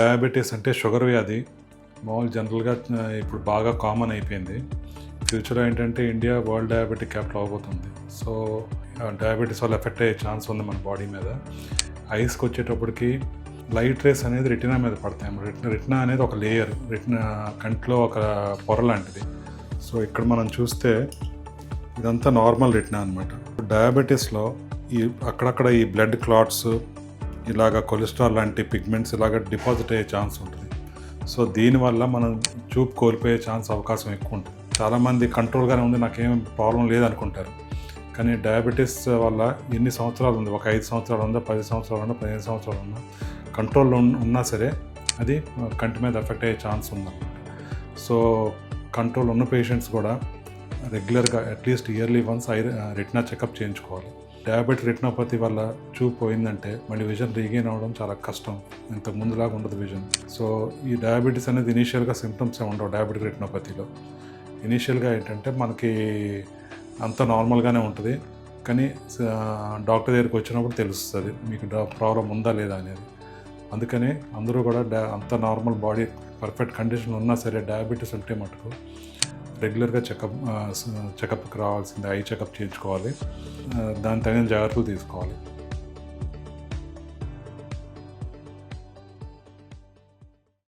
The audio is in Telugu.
డయాబెటీస్ అంటే షుగర్ వ్యాధి మామూలు జనరల్గా ఇప్పుడు బాగా కామన్ అయిపోయింది. ఫ్యూచర్లో ఏంటంటే ఇండియా వరల్డ్ డయాబెటిక్ క్యాపిటల్ అవబోతుంది. సో డయాబెటీస్ వల్ల ఎఫెక్ట్ అయ్యే ఛాన్స్ ఉంది మన బాడీ మీద. ఐస్కి వచ్చేటప్పటికి లైట్ రేస్ అనేది రెటినా మీద పడతాయి. రెటినా అనేది ఒక లేయర్, రెటినా కంట్లో ఒక పొర లాంటిది. సో ఇక్కడ మనం చూస్తే ఇదంతా నార్మల్ రెటినా అనమాట. డయాబెటీస్లో అక్కడక్కడ ఈ బ్లడ్ క్లాట్స్, ఇలాగ కొలెస్ట్రాల్ లాంటి పిగ్మెంట్స్ ఇలాగ డిపాజిట్ అయ్యే ఛాన్స్ ఉంటుంది. సో దీనివల్ల మనం చూపు కోల్పోయే అవకాశం ఎక్కువ ఉంటుంది. చాలామంది కంట్రోల్గానే ఉంది, నాకేం ప్రాబ్లం లేదనుకుంటారు. కానీ డయాబెటీస్ వల్ల ఎన్ని సంవత్సరాలు ఉంది, ఒక 5 సంవత్సరాలు ఉందా, 10 సంవత్సరాలు ఉందా, 15 సంవత్సరాలు ఉందా, కంట్రోల్లో ఉన్నా సరే అది కంటి మీద ఎఫెక్ట్ అయ్యే ఛాన్స్ ఉందన్నమాట. సో కంట్రోల్ ఉన్న పేషెంట్స్ కూడా రెగ్యులర్గా at least yearly once retina checkup చేయించుకోవాలి. డయాబెటిక్ రెటినోపతి వల్ల చూపు పోయిందంటే మళ్ళీ విజన్ రీగెయిన్ అవ్వడం చాలా కష్టం. ఇంతకు ముందులాగా ఉండదు విజన్. సో ఈ డయాబెటీస్ అనేది ఇనీషియల్గా సిమ్టమ్స్ ఉండవు. డయాబెటిక్ రెటినోపతిలో ఇనీషియల్గా ఏంటంటే మనకి అంత నార్మల్గానే ఉంటుంది, కానీ డాక్టర్ దగ్గరికి వచ్చినప్పుడు తెలుస్తుంది మీకు ప్రాబ్లం ఉందా లేదా అనేది. అందుకని అందరూ కూడా అంత నార్మల్ బాడీ పర్ఫెక్ట్ కండిషన్ ఉన్నా సరే డయాబెటీస్ ఉంటే మటుకు రెగ్యులర్గా చెకప్కి రావాల్సిందే. ఐ చెకప్ చేయించుకోవాలి, దాని తగిన జాగ్రత్తలు తీసుకోవాలి.